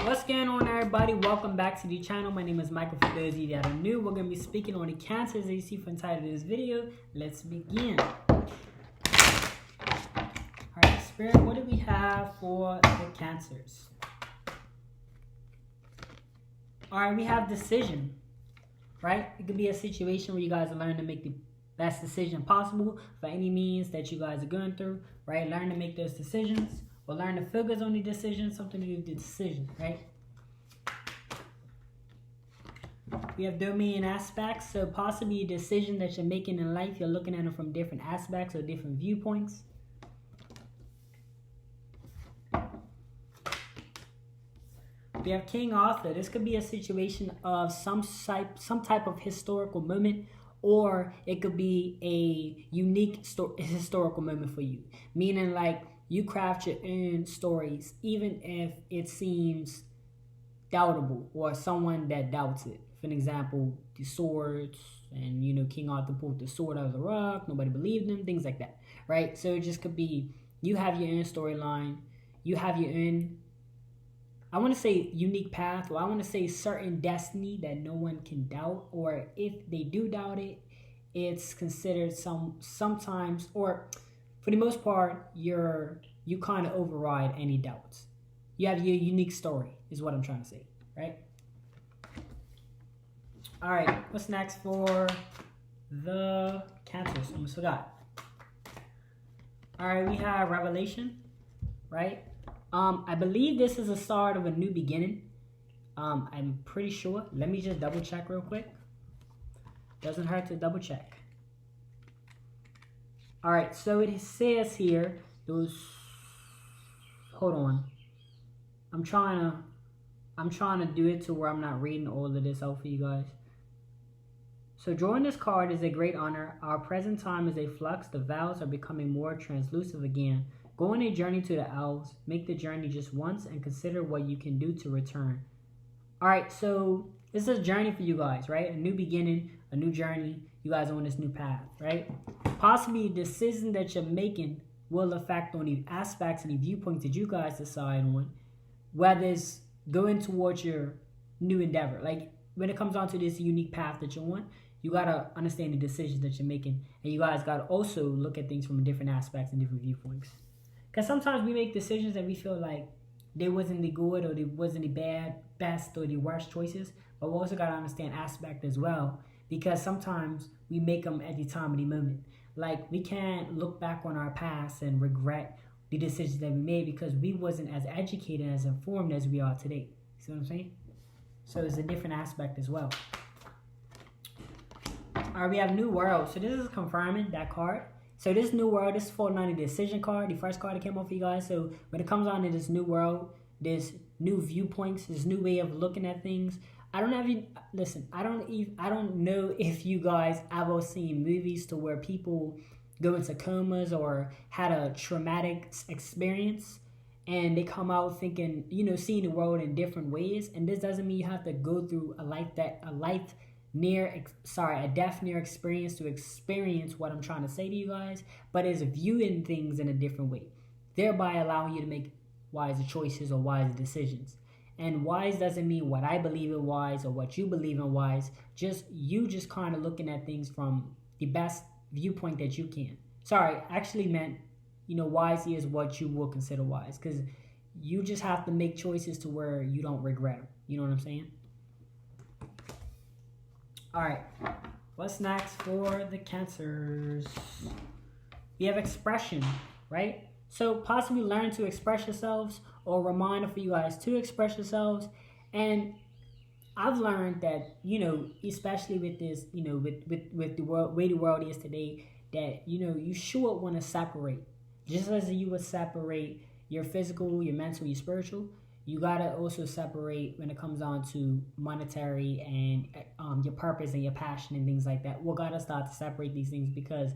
What's going on, everybody? Welcome back to the channel. My name is Michael. For those of you that are new, we're going to be speaking on the cancers that you see from the title of this video. Let's begin. Alright, Spirit, what do we have for the cancers? Alright, we have decision, right? It could be a situation where you guys are learning to make the best decision possible for any means that you guys are going through, right? Learn to make those decisions. Or learn the figures on the decision, something to do with the decision, right? We have domain aspects, so possibly a decision that you're making in life, you're looking at it from different aspects or different viewpoints. We have King Arthur. This could be a situation of some type of historical moment, or it could be a unique historical moment for you, meaning like you craft your own stories, even if it seems doubtable or someone that doubts it. For an example, the swords, and King Arthur pulled the sword out of the rock, nobody believed him, things like that, right? So it just could be you have your own storyline, you have your own, I want to say unique path, or I want to say certain destiny that no one can doubt, or if they do doubt it, it's considered sometimes, or for the most part, you kind of override any doubts. You have your unique story, is what I'm trying to say, right? All right, what's next for the cancers? Almost forgot. All right, we have Revelation, right? I believe this is the start of a new beginning. I'm pretty sure. Let me just double check real quick. Doesn't hurt to double check. All right, so it says here, hold on. I'm trying to do it to where I'm not reading all of this out for you guys. So drawing this card is a great honor. Our present time is a flux. The vows are becoming more translucent again. Go on a journey to the elves. Make the journey just once and consider what you can do to return. All right, so this is a journey for you guys, right? A new beginning, a new journey. You guys are on this new path, right? Possibly a decision that you're making will affect on the aspects and the viewpoints that you guys decide on, whether it's going towards your new endeavor. Like when it comes down to this unique path that you're on, you got to understand the decisions that you're making, and you guys got to also look at things from different aspects and different viewpoints. Because sometimes we make decisions that we feel like they wasn't the good, or they wasn't the best, or the worst choices, but we also got to understand aspect as well, because sometimes we make them at the time of the moment. Like we can't look back on our past and regret the decisions that we made because we wasn't as educated, as informed as we are today. See what I'm saying? So it's a different aspect as well. All right, we have New World. So this is confirming that card. So this New World, this is falling under the decision card, the first card that came up for you guys. So when it comes on to this New World, this new viewpoints, this new way of looking at things. I don't know if you guys ever seen movies to where people go into comas or had a traumatic experience and they come out thinking, seeing the world in different ways. And this doesn't mean you have to go through a death near experience to experience what I'm trying to say to you guys, but it's viewing things in a different way, thereby allowing you to make wiser choices or wiser decisions. And wise doesn't mean what I believe in wise or what you believe in wise. Just kind of looking at things from the best viewpoint that you can. Sorry, actually meant, wise is what you will consider wise. Because you just have to make choices to where you don't regret them. You know what I'm saying? All right. What's next for the cancers? We have expression, right? So possibly learn to express yourselves, or a reminder for you guys to express yourselves. And I've learned that, especially with this, with the world, way the world is today, that, you should want to separate. Just as you would separate your physical, your mental, your spiritual, you got to also separate when it comes down to monetary and your purpose and your passion and things like that. We got to start to separate these things, because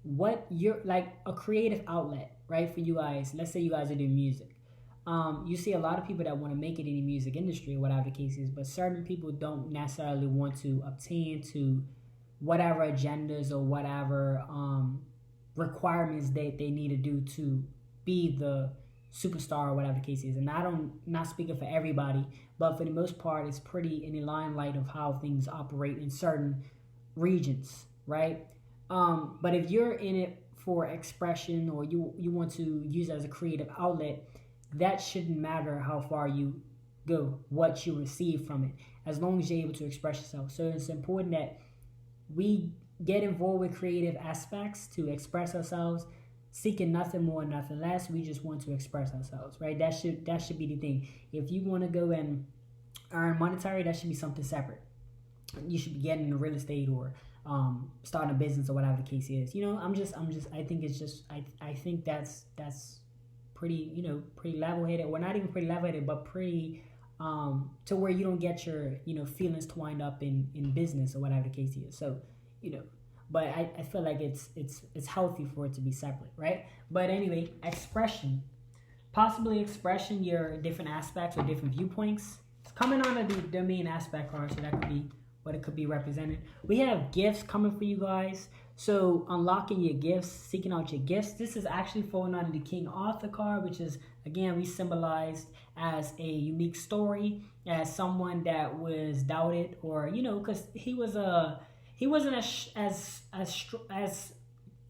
what you're like a creative outlet, right? For you guys, let's say you guys are doing music. You see a lot of people that want to make it in the music industry, whatever the case is, but certain people don't necessarily want to obtain to whatever agendas or whatever requirements they need to do to be the superstar or whatever the case is. And I don't, not speaking for everybody, but for the most part, it's pretty in the limelight of how things operate in certain regions, right? But if you're in it for expression, or you want to use it as a creative outlet, that shouldn't matter how far you go, what you receive from it, as long as you're able to express yourself. So it's important that we get involved with creative aspects to express ourselves, seeking nothing more, nothing less. We just want to express ourselves, right? That should be the thing. If you want to go and earn monetary, that should be something separate. You should be getting into real estate, or starting a business, or whatever the case is. I think it's just, I think that's pretty, pretty level-headed. Well, not even pretty level-headed, but pretty, to where you don't get your, feelings twined up in business, or whatever the case is. So, but I feel like it's healthy for it to be separate, right? But anyway, expression. Possibly expressing your different aspects or different viewpoints. It's coming on the main aspect card, so that could be what it could be represented. We have gifts coming for you guys. So unlocking your gifts, seeking out your gifts. This is actually falling under the King Arthur card, which is, again, we symbolized as a unique story, as someone that was doubted, or, because he wasn't as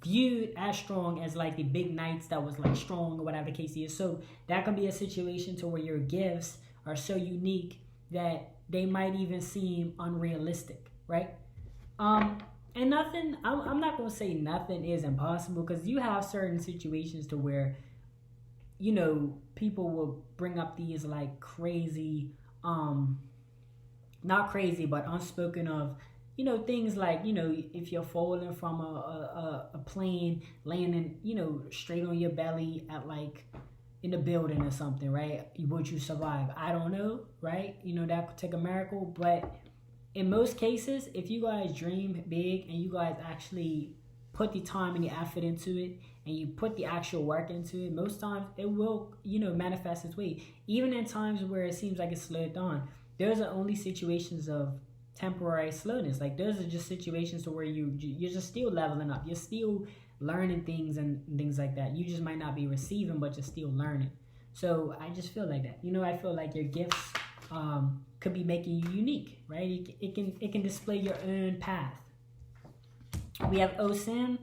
viewed as strong as like the big knights that was like strong, or whatever the case is. So that can be a situation to where your gifts are so unique that they might even seem unrealistic, right? And nothing, I'm not going to say nothing is impossible, because you have certain situations to where, people will bring up these like crazy, not crazy, but unspoken of, things like, if you're falling from a plane, landing, straight on your belly at like in a building or something, right? Would you survive? I don't know, right? That could take a miracle, but in most cases, if you guys dream big and you guys actually put the time and the effort into it, and you put the actual work into it, most times it will, manifest its way. Even in times where it seems like it's slowed down, those are only situations of temporary slowness. Like, those are just situations to where you're just still leveling up. You're still learning things and things like that. You just might not be receiving, but you're still learning. So I just feel like that. I feel like your gifts could be making you unique, right? It can display your own path. We have Osin.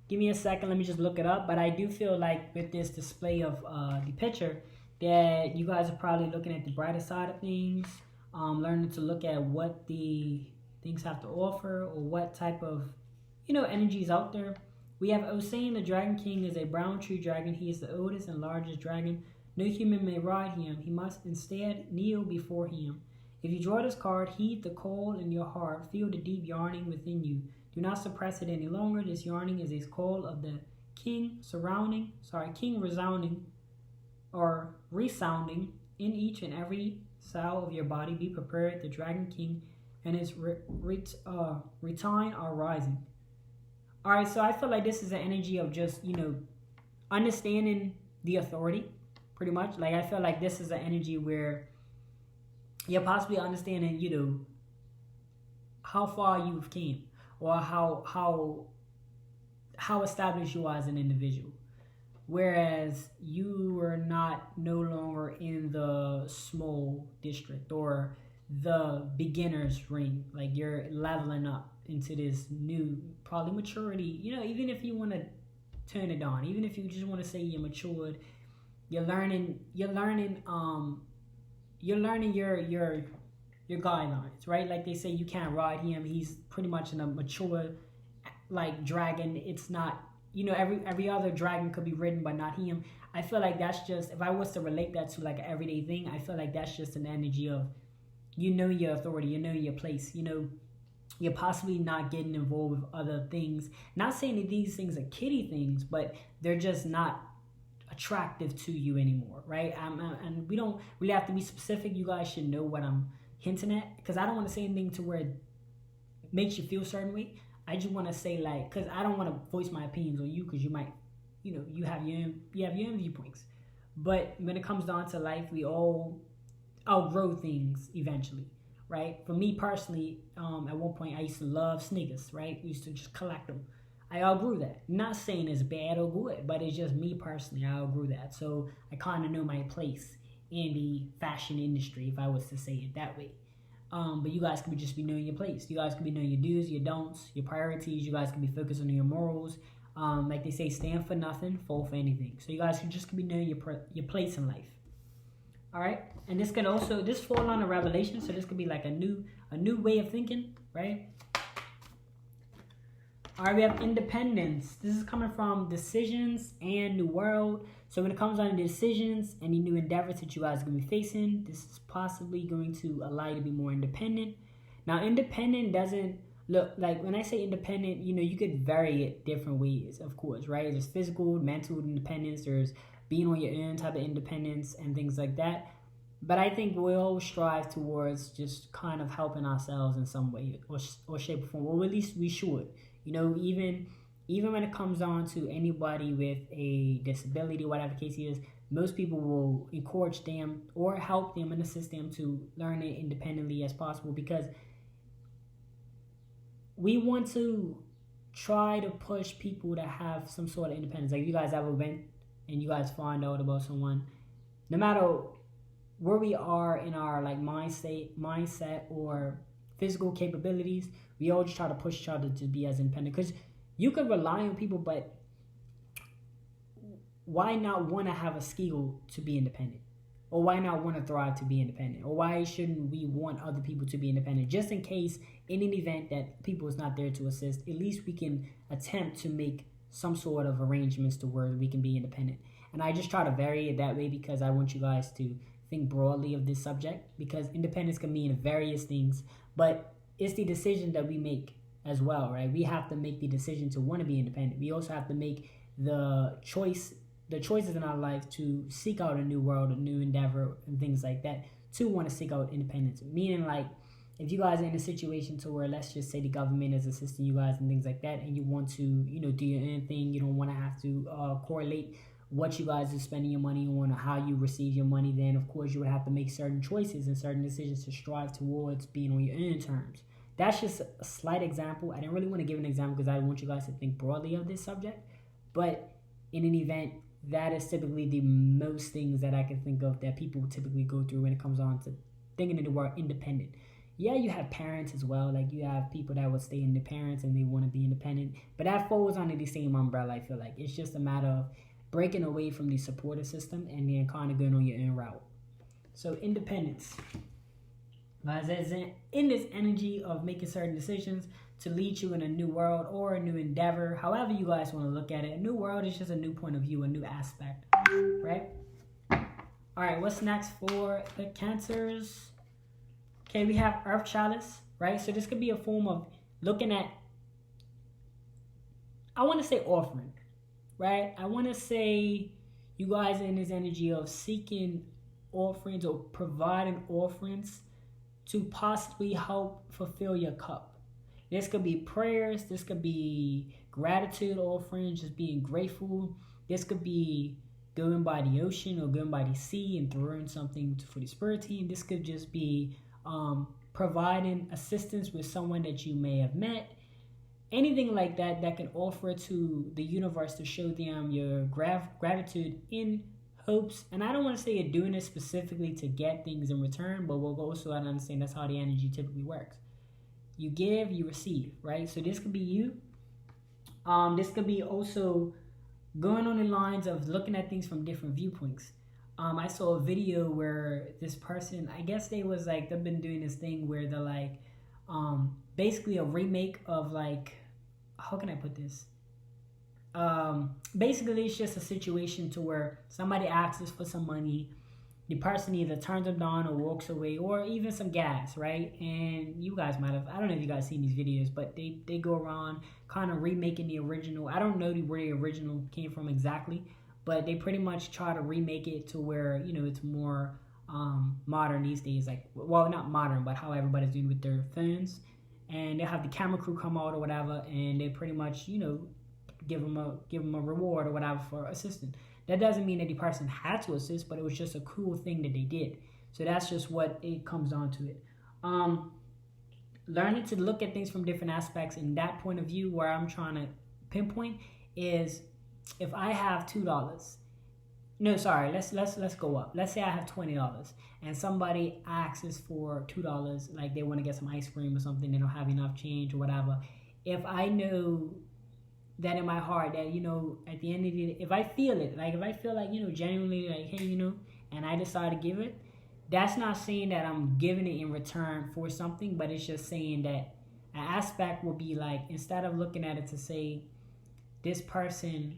Give me a second. Let me just look it up. But I do feel like with this display of the picture, that you guys are probably looking at the brighter side of things, learning to look at what the things have to offer, or what type of, energy is out there. We have Osin, the Dragon King, is a brown tree dragon. He is the oldest and largest dragon. No human may ride him. He must instead kneel before him. If you draw this card, heed the call in your heart. Feel the deep yearning within you. Do not suppress it any longer. This yearning is a call of the king resounding or resounding in each and every cell of your body. Be prepared. The Dragon King and his retain are rising. All right, so I feel like this is an energy of just, understanding the authority, pretty much. Like, I feel like this is an energy where you're possibly understanding, how far you've came, or how established you are as an individual. Whereas you are no longer in the small district or the beginner's ring. Like, you're leveling up into this new, probably maturity. Even if you want to turn it on, even if you just want to say you're matured, you're learning your guidelines, right? Like they say, you can't ride him. He's pretty much in a mature, like, dragon. It's not, every other dragon could be ridden, but not him. I feel like that's just, if I was to relate that to like an everyday thing, I feel like that's just an energy of, your authority, your place, you're possibly not getting involved with other things. Not saying that these things are kiddie things, but they're just not attractive to you anymore, right? And we don't really have to be specific. You guys should know what I'm hinting at, because I don't want to say anything to where it makes you feel a certain way. I just want to say, like, because I don't want to voice my opinions on you, because you might, you have your own viewpoints. But when it comes down to life, we all outgrow things eventually, right? For me personally, at one point I used to love sneakers, right? I used to just collect them. I outgrew that. Not saying it's bad or good, but it's just me personally. I outgrew that. So I kind of know my place in the fashion industry, if I was to say it that way. But you guys could just be knowing your place. You guys could be knowing your do's, your don'ts, your priorities. You guys could be focused on your morals. Like they say, stand for nothing, fall for anything. So you guys could just be knowing your place in life. All right, and this fall on a revelation. So this could be like a new way of thinking, right? All right, we have independence. This is coming from decisions and new world. So when it comes on to decisions, any new endeavors that you guys are going to be facing, this is possibly going to allow you to be more independent. Now, independent doesn't look like, when I say independent, you could vary it different ways, of course, right? There's physical, mental independence. There's being on your own type of independence and things like that. But I think we'll strive towards just kind of helping ourselves in some way or shape or form, or at least we should. Even when it comes down to anybody with a disability, whatever the case is, most people will encourage them or help them and assist them to learn it independently as possible, because we want to try to push people to have some sort of independence. Like, you guys ever went and you guys find out about someone, no matter where we are in our like mindset or physical capabilities, we all just try to push each other to be as independent, because you can rely on people, but why not want to have a skill to be independent? Or why not want to thrive to be independent? Or why shouldn't we want other people to be independent? Just in case, in an event that people is not there to assist, at least we can attempt to make some sort of arrangements to where we can be independent. And I just try to vary it that way because I want you guys to think broadly of this subject, because independence can mean various things, but it's the decision that we make as well, right? We have to make the decision to want to be independent. We also have to make the choices in our life to seek out a new world, a new endeavor, and things like that, to want to seek out independence. Meaning, like, if you guys are in a situation to where, let's just say, the government is assisting you guys and things like that, and you want to, do your own thing, you don't want to have to correlate what you guys are spending your money on or how you receive your money, then of course you would have to make certain choices and certain decisions to strive towards being on your own terms. That's just a slight example. I didn't really want to give an example because I want you guys to think broadly of this subject, but in an event, that is typically the most things that I can think of that people typically go through when it comes on to thinking of the word independent. Yeah, you have parents as well. Like, you have people that would stay in their parents and they want to be independent, but that falls under the same umbrella. I feel like it's just a matter of breaking away from the supportive system and then kind of going on your own route. So independence, guys, is in this energy of making certain decisions to lead you in a new world or a new endeavor, however you guys want to look at it. A new world is just a new point of view, a new aspect, right? All right, what's next for the Cancers? Okay, we have Earth Chalice, right? So this could be a form of looking at, I want to say offering, right? I want to say you guys are in this energy of seeking offerings or providing offerings to possibly help fulfill your cup. This could be prayers. This could be gratitude offerings, just being grateful. This could be going by the ocean or going by the sea and throwing something for the spirit team. This could just be providing assistance with someone that you may have met. Anything like that that can offer to the universe to show them your gratitude in hopes. And I don't want to say you're doing it specifically to get things in return, but we'll also understand that's how the energy typically works. You give, you receive, right? So this could be you. This could be also going on the lines of looking at things from different viewpoints. I saw a video where this person, I guess they've been doing this thing where they're like, basically a remake of like, how can I put this? Basically it's just a situation to where somebody asks for some money, the person either turns them down or walks away, or even some gas, right? And you guys might have, I don't know if you guys seen these videos, but they go around kind of remaking the original. I don't know where the original came from exactly, but they pretty much try to remake it to where, it's more modern these days. Like, well, not modern, but how everybody's doing with their phones. And they'll have the camera crew come out or whatever, and they pretty much, give them a reward or whatever for assisting. That doesn't mean that the person had to assist, but it was just a cool thing that they did. So that's just what it comes down to it. Learning to look at things from different aspects in that point of view, where I'm trying to pinpoint is if I have $2. No, sorry. Let's go up. Let's say I have $20, and somebody asks for $2, like they want to get some ice cream or something. They don't have enough change or whatever. If I know that in my heart that, at the end of the day, if I feel it, like if I feel like, genuinely like, hey, and I decide to give it, that's not saying that I'm giving it in return for something, but it's just saying that an aspect will be like, instead of looking at it to say, this person,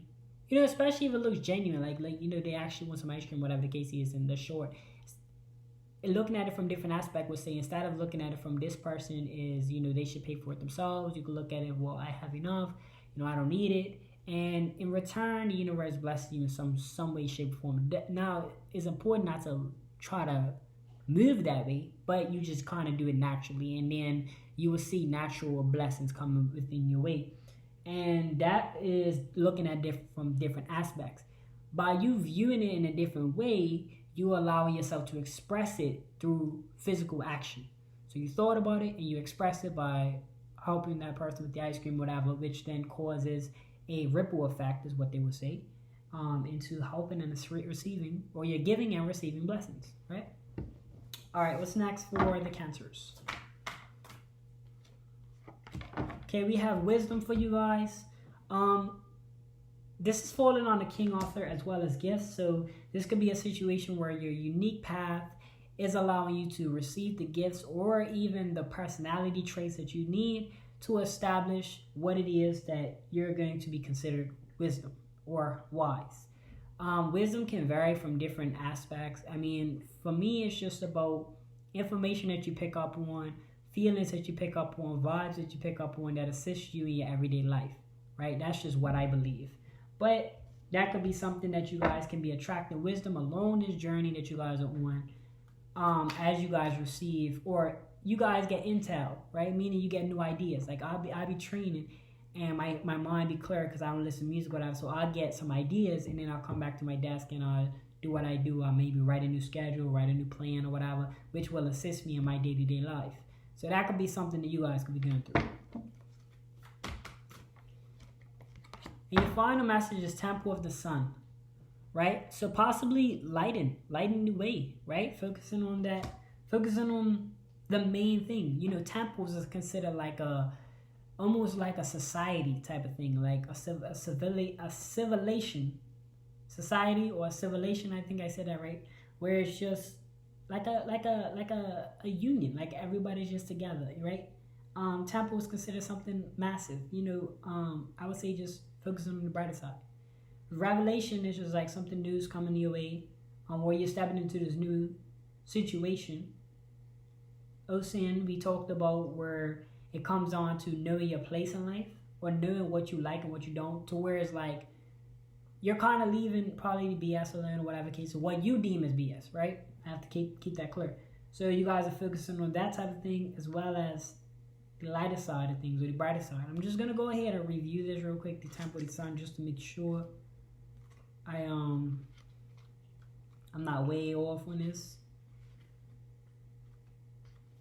especially if it looks genuine, like they actually want some ice cream, whatever the case is, in the short, looking at it from different aspect would say, instead of looking at it from this person is, they should pay for it themselves, you can look at it, well, I have enough, I don't need it, and in return the universe blesses you in some way, shape, or form. Now it's important not to try to move that way, but you just kind of do it naturally, and then you will see natural blessings coming within your way. And that is looking at from different aspects. By you viewing it in a different way, you allow yourself to express it through physical action. So you thought about it and you express it by helping that person with the ice cream, whatever, which then causes a ripple effect, is what they would say, into helping and receiving, or you're giving and receiving blessings, right? All right, what's next for the Cancers? Okay, we have wisdom for you guys. This is falling on the King author as well as gifts. So this could be a situation where your unique path is allowing you to receive the gifts or even the personality traits that you need to establish what it is that you're going to be considered wisdom or wise. Wisdom can vary from different aspects. I mean, for me, it's just about information that you pick up on, feelings that you pick up on, vibes that you pick up on that assist you in your everyday life, right? That's just what I believe. But that could be something that you guys can be attracting wisdom along this journey that you guys are on, as you guys receive, or you guys get intel, right? Meaning you get new ideas. Like I'll be training and my mind be clear because I don't listen to music or whatever. So I'll get some ideas and then I'll come back to my desk and I'll do what I do. I'll maybe write a new schedule, write a new plan or whatever, which will assist me in my day-to-day life. So that could be something that you guys could be going through. And your final message is Temple of the Sun, right? So possibly lighten the way, right? Focusing on the main thing. Temples is considered like almost like a society type of thing, like a civilization society or a civilization. I think I said that right, where it's just like a union, like everybody's just together, right? Temple is considered something massive. I would say just focus on the brighter side. Revelation is just like something new is coming your way, where you're stepping into this new situation. Ocean, we talked about where it comes on to knowing your place in life, or knowing what you like and what you don't, to where it's like you're kind of leaving probably the BS alone or whatever case, or what you deem as BS, right? I have to keep that clear. So you guys are focusing on that type of thing as well as the lighter side of things or the brighter side. I'm just gonna go ahead and review this real quick, the Temple of the Sun, just to make sure I'm not way off on this.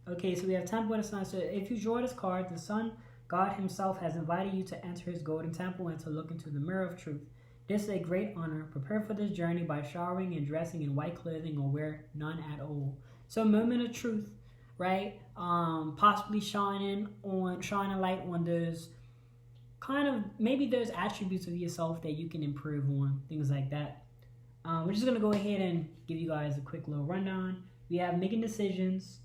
Okay, so we have Temple of the Sun. So if you draw this card, the Sun God himself has invited you to enter his golden temple and to look into the mirror of truth. This is a great honor. Prepare for this journey by showering and dressing in white clothing or wear none at all. So a moment of truth, right? Possibly shining a light on those kind of, maybe those attributes of yourself that you can improve on, things like that. We're just going to go ahead and give you guys a quick little rundown. We have making decisions,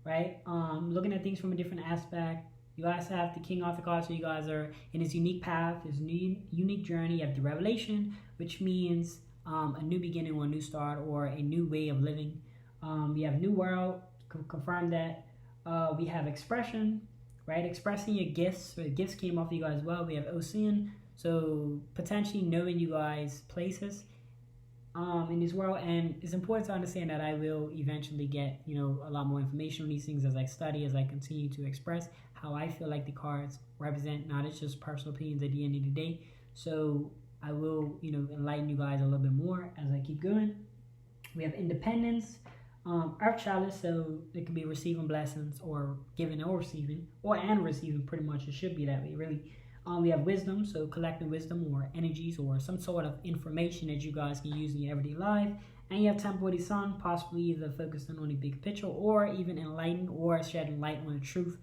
right? Looking at things from a different aspect. You guys have the King Arthur card, so you guys are in his unique path, his new unique journey. You have the Revelation, which means a new beginning or a new start or a new way of living. We have New World, confirm that. We have Expression, right? Expressing your gifts. So the gifts came off you guys as well. We have Ocean, so potentially knowing you guys' places in this world. And it's important to understand that I will eventually get a lot more information on these things as I study, as I continue to express how I feel like the cards represent. Not it's just personal opinions at the end of the day. So I will enlighten you guys a little bit more as I keep going. We have Independence, Earth Chalice, so it could be receiving blessings or giving or receiving, and receiving, pretty much. It should be that way, really. We have wisdom, so collecting wisdom or energies or some sort of information that you guys can use in your everyday life. And you have temple of the sun, possibly either focusing on the big picture or even enlightening or shedding light on the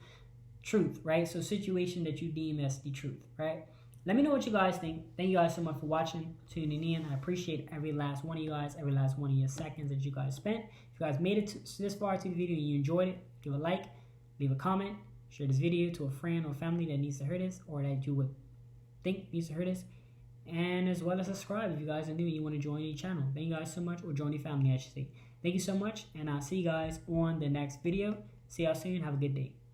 truth, right? So situation that you deem as the truth, right? Let me know what you guys think. Thank you guys so much for watching, tuning in. I appreciate every last one of you guys, every last one of your seconds that you guys spent. If you guys made it this far to the video and you enjoyed it, give a like, leave a comment, share this video to a friend or family that needs to hear this or that you would think needs to hear this. And as well as subscribe if you guys are new and you want to join the channel. Thank you guys so much, or join the family, I should say. Thank you so much, and I'll see you guys on the next video. See y'all soon. Have a good day.